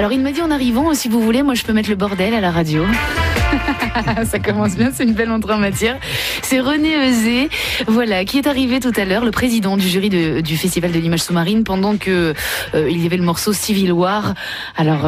Alors il m'a dit en arrivant, si vous voulez, moi je peux mettre le bordel à la radio. Ça commence bien, c'est une belle entrée en matière. C'est René Euzet, voilà, qui est arrivé tout à l'heure, le président du jury du Festival de l'image sous-marine, pendant que il y avait le morceau Civil War. Alors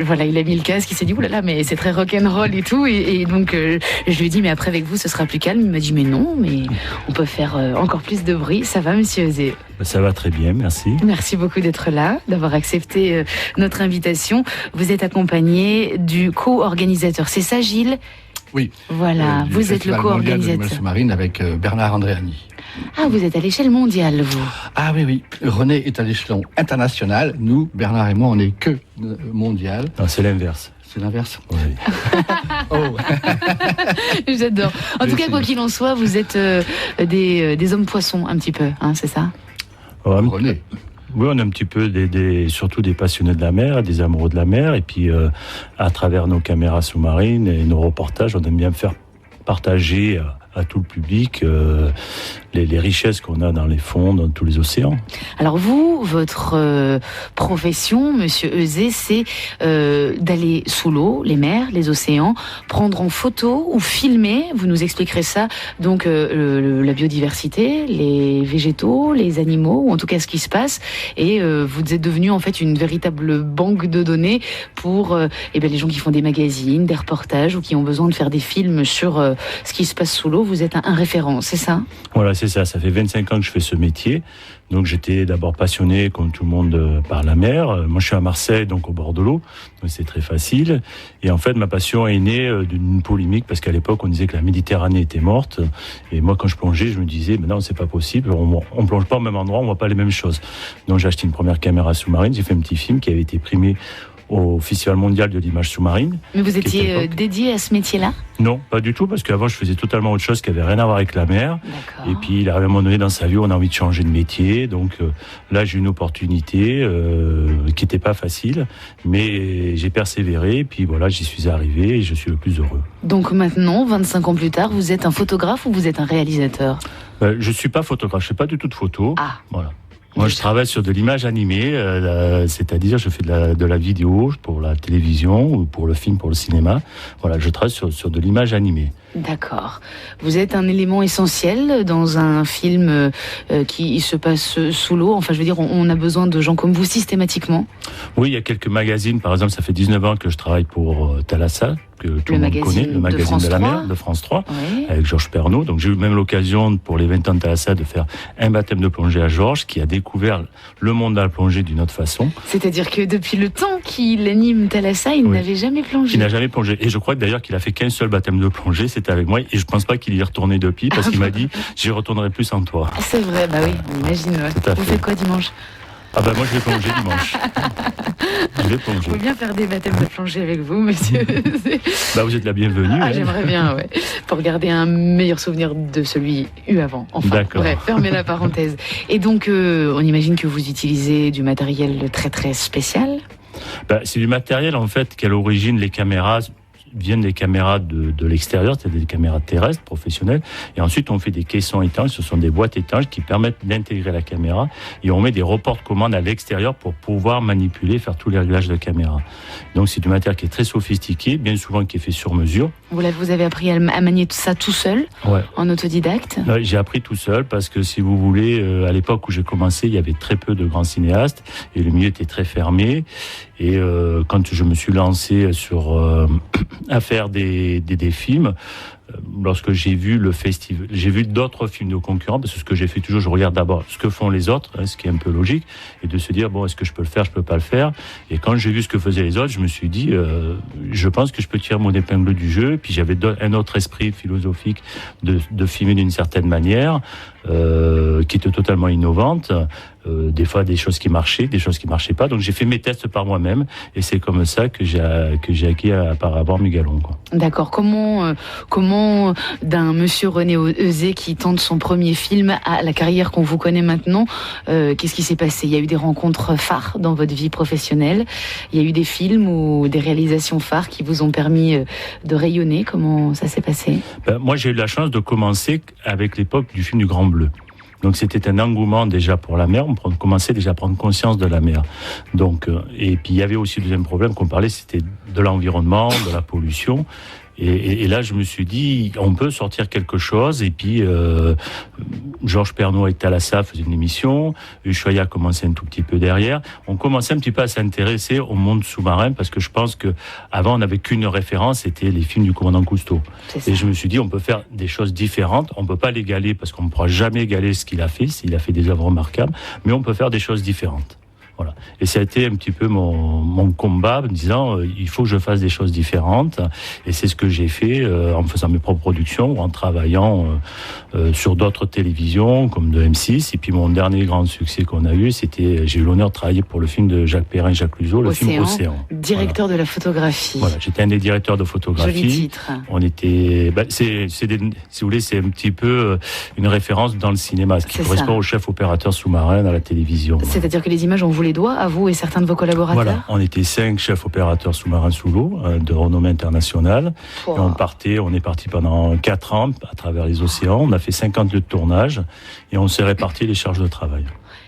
voilà, il a mis le casque, il s'est dit oulala, mais c'est très rock'n'roll et tout, et donc je lui ai dit mais après avec vous ce sera plus calme. Il m'a dit mais non, mais on peut faire encore plus de bruit. Ça va, monsieur Euzet? Ça va très bien, merci. Merci beaucoup d'être là, d'avoir accepté notre invitation. Vous êtes accompagné du co-organisateur, c'est ça Gilles? Oui. Voilà, vous êtes le co-organisateur. Sous-marine avec Bernard Andréani. Ah, vous êtes à l'échelle mondiale, vous? Ah oui. René est à l'échelon international. Nous, Bernard et moi, on n'est que mondial. Non, c'est l'inverse. C'est l'inverse? Oui. Oh. J'adore. En tout cas, quoi qu'il en soit, vous êtes des hommes poissons, un petit peu, hein, c'est ça? René. Oui, on est un petit peu surtout des passionnés de la mer, des amoureux de la mer. Et puis, à travers nos caméras sous-marines et nos reportages, on aime bien faire partager à tout le public les richesses qu'on a dans les fonds, dans tous les océans. Alors vous, votre profession, monsieur Euzet, c'est d'aller sous l'eau, les mers, les océans, prendre en photo ou filmer, vous nous expliquerez ça, donc la biodiversité, les végétaux, les animaux, ou en tout cas ce qui se passe, et vous êtes devenu en fait une véritable banque de données pour les gens qui font des magazines, des reportages, ou qui ont besoin de faire des films sur ce qui se passe sous l'eau. Vous êtes un référent, c'est ça? Voilà, c'est ça. Ça fait 25 ans que je fais ce métier. Donc j'étais d'abord passionné, comme tout le monde, par la mer. Moi, je suis à Marseille, donc au bord de l'eau. Donc c'est très facile. Et en fait, ma passion est née d'une polémique, parce qu'à l'époque, on disait que la Méditerranée était morte. Et moi, quand je plongeais, je me disais, mais non, c'est pas possible. On plonge pas au même endroit, on voit pas les mêmes choses. Donc j'ai acheté une première caméra sous-marine. J'ai fait un petit film qui avait été primé au Festival mondial de l'image sous-marine. Mais vous étiez dédié à ce métier-là? Non, pas du tout, parce qu'avant je faisais totalement autre chose qui avait rien à voir avec la mer. D'accord. Et puis il arrive à un moment donné dans sa vie, on a envie de changer de métier. Donc là j'ai eu une opportunité qui n'était pas facile, mais j'ai persévéré. Et puis voilà, j'y suis arrivé et je suis le plus heureux. Donc maintenant, 25 ans plus tard, vous êtes un photographe ou vous êtes un réalisateur? Je suis pas photographe, je fais pas du tout de photos. Ah. Voilà. Moi, je travaille sur de l'image animée, c'est-à-dire je fais de la vidéo pour la télévision ou pour le film, pour le cinéma. Voilà, je travaille sur de l'image animée. D'accord. Vous êtes un élément essentiel dans un film qui se passe sous l'eau. Enfin, je veux dire, on a besoin de gens comme vous systématiquement. Oui, il y a quelques magazines. Par exemple, ça fait 19 ans que je travaille pour Thalassa, que tout le monde connaît, le magazine de la mer de France 3, oui. Avec Georges Pernaut. Donc j'ai eu même l'occasion, pour les 20 ans de Thalassa, de faire un baptême de plongée à Georges, qui a découvert le monde de la plongée d'une autre façon. C'est-à-dire que depuis le temps qu'il anime Thalassa, il n'avait jamais plongé. Il n'a jamais plongé. Et je crois d'ailleurs qu'il a fait qu'un seul baptême de plongée, c'était avec moi. Et je pense pas qu'il y est retourné depuis, parce qu'il m'a dit, j'y retournerai plus sans toi. C'est vrai, bah oui, on imagine. Ouais. Vous faites quoi dimanche? Ah bah moi je vais plonger dimanche. Je vais plonger. Je veux bien faire des baptêmes de plongée avec vous, monsieur. Bah vous êtes la bienvenue. Ah, j'aimerais bien, ouais. Pour garder un meilleur souvenir de celui eu avant. Enfin, d'accord. Bref, fermez la parenthèse. Et donc, on imagine que vous utilisez du matériel très très spécial. Bah, c'est du matériel en fait qu'à l'origine les caméras viennent des caméras de l'extérieur, c'est-à-dire des caméras terrestres professionnelles, et ensuite on fait des caissons étanches, ce sont des boîtes étanches qui permettent d'intégrer la caméra, et on met des reports de commande à l'extérieur pour pouvoir manipuler, faire tous les réglages de caméra. Donc c'est du matériel qui est très sophistiqué, bien souvent qui est fait sur mesure. Vous avez appris à manier tout ça tout seul, ouais. En autodidacte? J'ai appris tout seul parce que si vous voulez, à l'époque où j'ai commencé, il y avait très peu de grands cinéastes, et le milieu était très fermé. Et quand je me suis lancé à faire des films, lorsque j'ai vu le festival, j'ai vu d'autres films de concurrents, parce que ce que j'ai fait toujours, je regarde d'abord ce que font les autres, ce qui est un peu logique, et de se dire, bon, est-ce que je peux le faire, je peux pas le faire. Et quand j'ai vu ce que faisaient les autres, je me suis dit, je pense que je peux tirer mon épingle du jeu. Et puis j'avais un autre esprit philosophique de filmer d'une certaine manière, qui était totalement innovante. Des fois des choses qui marchaient, des choses qui marchaient pas. Donc j'ai fait mes tests par moi-même, et c'est comme ça que j'ai acquis par avoir mes galons, quoi. D'accord. Comment d'un monsieur René Euzet qui tente son premier film à la carrière qu'on vous connaît maintenant, qu'est-ce qui s'est passé? Il y a eu des rencontres phares dans votre vie professionnelle? Il y a eu des films ou des réalisations phares qui vous ont permis de rayonner? Comment ça s'est passé? Moi j'ai eu la chance de commencer avec l'époque du film du Grand Bleu. Donc c'était un engouement déjà pour la mer, on commençait déjà à prendre conscience de la mer. Donc, et puis il y avait aussi le deuxième problème qu'on parlait, c'était de l'environnement, de la pollution. Et là, je me suis dit, on peut sortir quelque chose. Et puis, Georges Pernaut et Thalassa faisaient une émission. Ushuaïa commençait un tout petit peu derrière. On commençait un petit peu à s'intéresser au monde sous-marin parce que je pense que avant on n'avait qu'une référence, c'était les films du commandant Cousteau. Et je me suis dit, on peut faire des choses différentes. On peut pas l'égaler parce qu'on ne pourra jamais égaler ce qu'il a fait. Il a fait des œuvres remarquables, mais on peut faire des choses différentes. Voilà. Et ça a été un petit peu mon combat, me disant il faut que je fasse des choses différentes. Et c'est ce que j'ai fait en faisant mes propres productions ou en travaillant sur d'autres télévisions comme de M6. Et puis mon dernier grand succès qu'on a eu, j'ai eu l'honneur de travailler pour le film de Jacques Perrin et Jacques Luzeau, le film Océan. Directeur de la photographie. Voilà, j'étais un des directeurs de photographie. Joli titre. On était, si vous voulez, c'est un petit peu une référence dans le cinéma, ce qui correspond au chef opérateur sous-marin à la télévision. C'est-à-dire que les images, on vous les doit à vous et certains de vos collaborateurs. Voilà, on était 5 chefs opérateurs sous-marins sous l'eau de renommée internationale. Wow. Et on est parti pendant 4 ans à travers les océans. On a fait 50 lieux de tournage et on s'est réparti les charges de travail.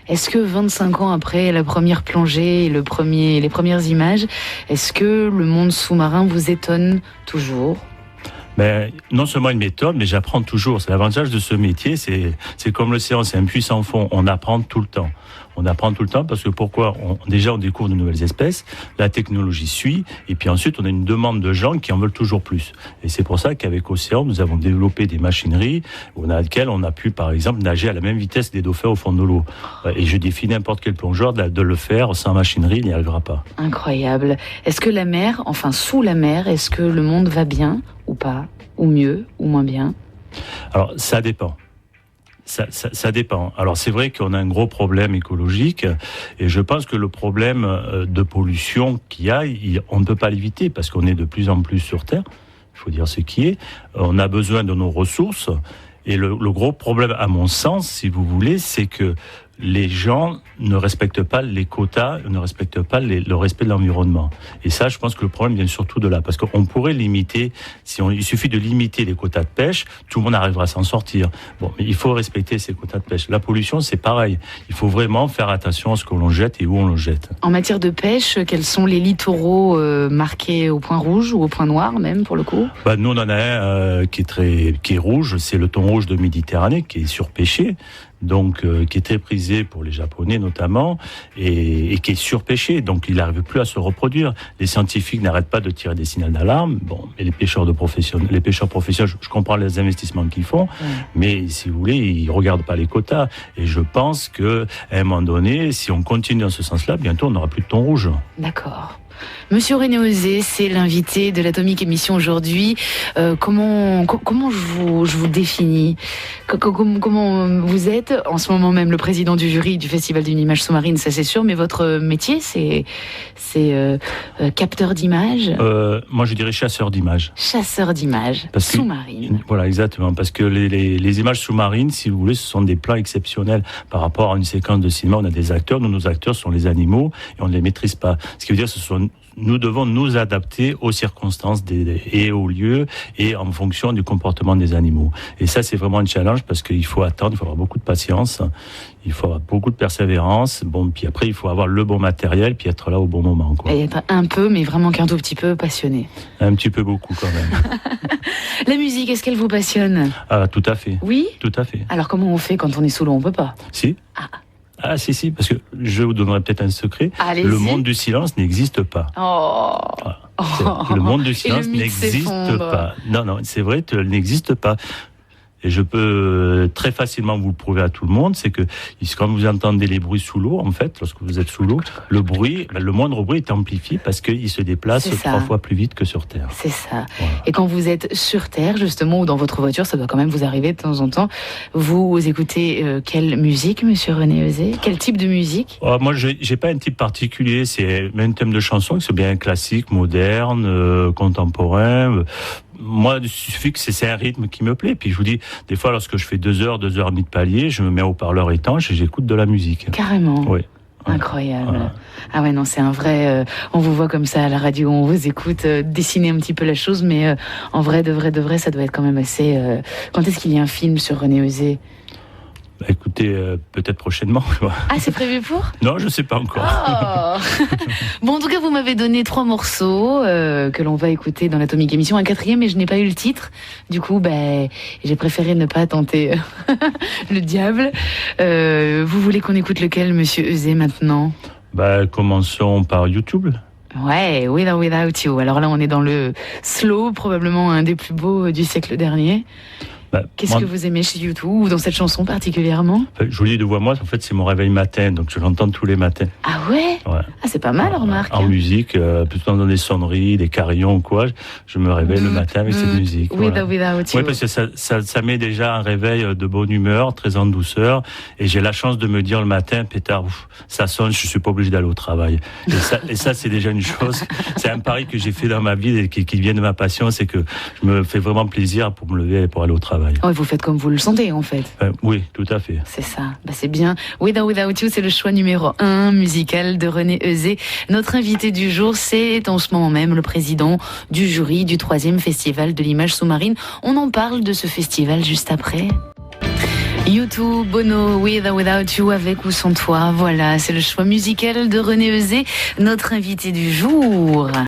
Est-ce que 25 ans après la première plongée et les premières images, est-ce que le monde sous-marin vous étonne toujours ? Ben, non seulement il m'étonne, mais j'apprends toujours. C'est l'avantage de ce métier, c'est comme l'océan, c'est un puits sans fond. On apprend tout le temps. On apprend tout le temps parce que pourquoi ? Déjà, on découvre de nouvelles espèces, la technologie suit, et puis ensuite, on a une demande de gens qui en veulent toujours plus. Et c'est pour ça qu'avec Océan, nous avons développé des machineries dans lesquelles on a pu, par exemple, nager à la même vitesse des dauphins au fond de l'eau. Et je défie n'importe quel plongeur de le faire sans machinerie, il n'y arrivera pas. Incroyable. Est-ce que la mer, enfin sous la mer, est-ce que le monde va bien ou pas ? Ou mieux, ou moins bien ? Alors, ça dépend. Ça dépend. Alors c'est vrai qu'on a un gros problème écologique et je pense que le problème de pollution qu'il y a, on ne peut pas l'éviter parce qu'on est de plus en plus sur Terre. Il faut dire ce qui est. On a besoin de nos ressources et le gros problème, à mon sens, si vous voulez, c'est que les gens ne respectent pas les quotas, ne respectent pas le respect de l'environnement. Et ça, je pense que le problème vient surtout de là. Parce qu'on pourrait limiter, il suffit de limiter les quotas de pêche, tout le monde arrivera à s'en sortir. Bon, mais il faut respecter ces quotas de pêche. La pollution, c'est pareil. Il faut vraiment faire attention à ce que l'on jette et où on le jette. En matière de pêche, quels sont les littoraux marqués au point rouge ou au point noir même, pour le coup ? Nous, on en a un qui est rouge, c'est le thon rouge de Méditerranée, qui est surpêché. Donc qui est très prisé pour les Japonais notamment et qui est surpêché, donc il n'arrive plus à se reproduire. Les scientifiques n'arrêtent pas de tirer des signaux d'alarme. Bon, et les pêcheurs professionnels, je comprends les investissements qu'ils font, mais si vous voulez, ils regardent pas les quotas. Et je pense que à un moment donné, si on continue dans ce sens-là, bientôt on n'aura plus de thon rouge. D'accord. Monsieur René Auzé, c'est l'invité de l'Atomique Émission aujourd'hui. Comment je vous définis ? Comment vous êtes ? En ce moment même le président du jury du Festival d'une image sous-marine, ça c'est sûr, mais votre métier c'est capteur d'images ? Moi je dirais chasseur d'images. Chasseur d'images sous-marines. Voilà, exactement, parce que les images sous-marines, si vous voulez, ce sont des plans exceptionnels par rapport à une séquence de cinéma. On a des acteurs, nos acteurs sont les animaux et on ne les maîtrise pas. Ce qui veut dire que nous devons nous adapter aux circonstances et aux lieux et en fonction du comportement des animaux. Et ça, c'est vraiment un challenge parce qu'il faut attendre, il faut avoir beaucoup de patience, il faut avoir beaucoup de persévérance. Bon, puis après, il faut avoir le bon matériel puis être là au bon moment, quoi. Et être un peu, mais vraiment qu'un tout petit peu passionné. Un petit peu beaucoup, quand même. La musique, est-ce qu'elle vous passionne ? Ah, tout à fait. Oui ? Tout à fait. Alors, comment on fait quand on est sous l'eau ? On peut pas ? Si. Ah si, parce que je vous donnerai peut-être un secret. Allez-y. Le monde du silence n'existe pas. Le monde du silence n'existe pas. Non, c'est vrai, il n'existe pas. Et je peux très facilement vous le prouver à tout le monde, c'est que quand vous entendez les bruits sous l'eau, en fait, lorsque vous êtes sous l'eau, le moindre bruit est amplifié parce qu'il se déplace 3 fois plus vite que sur Terre. C'est ça. Voilà. Et quand vous êtes sur Terre, justement, ou dans votre voiture, ça doit quand même vous arriver de temps en temps, vous écoutez quelle musique, monsieur René Auzé ? Quel type de musique ? Moi, j'ai pas un type particulier, c'est un thème de chanson qui c'est bien classique, moderne, contemporain. Moi, il suffit que c'est un rythme qui me plaît. Puis je vous dis, des fois, lorsque je fais 2 heures et demie de palier, je me mets au haut-parleur étanche et j'écoute de la musique. Carrément. Oui. Incroyable. Voilà. Ah ouais, non, c'est un vrai... on vous voit comme ça à la radio, on vous écoute dessiner un petit peu la chose, mais en vrai, de vrai, ça doit être quand même assez... Quand est-ce qu'il y a un film sur René Auzé ? Bah, écoutez, peut-être prochainement. Ah, c'est prévu pour? Non, je sais pas encore. Oh. Bon, en tout cas, vous m'avez donné 3 morceaux que l'on va écouter dans l'Atomique Émission. Un 4e, mais je n'ai pas eu le titre. Du coup, j'ai préféré ne pas tenter le diable. Vous voulez qu'on écoute lequel, Monsieur Euzé, maintenant? Commençons par YouTube. Ouais, With or Without You. Alors là, on est dans le slow, probablement un des plus beaux du siècle dernier. Qu'est-ce que vous aimez chez YouTube ou dans cette chanson particulièrement? Jolie de voix, moi, en fait, c'est mon réveil matin, donc je l'entends tous les matins. Ah ouais? Ah, c'est pas mal, remarque. En musique, plutôt dans des sonneries, des carillons ou quoi, je me réveille le matin avec cette musique. With or Without You. Oui, parce que ça met déjà un réveil de bonne humeur, très en douceur, et j'ai la chance de me dire le matin, pétard, ça sonne, je suis pas obligé d'aller au travail. Et ça, c'est déjà une chose, c'est un pari que j'ai fait dans ma vie et qui vient de ma passion, c'est que je me fais vraiment plaisir pour me lever et pour aller au travail. Oh, vous faites comme vous le sentez, en fait. Oui, tout à fait. C'est ça. C'est bien. With or Without You, c'est le choix numéro 1 musical de René Euzé. Notre invité du jour, c'est en ce moment même le président du jury du 3e festival de l'image sous-marine. On en parle de ce festival juste après. YouTube, Bono, With or Without You, avec ou sans toi. Voilà, c'est le choix musical de René Euzé, notre invité du jour.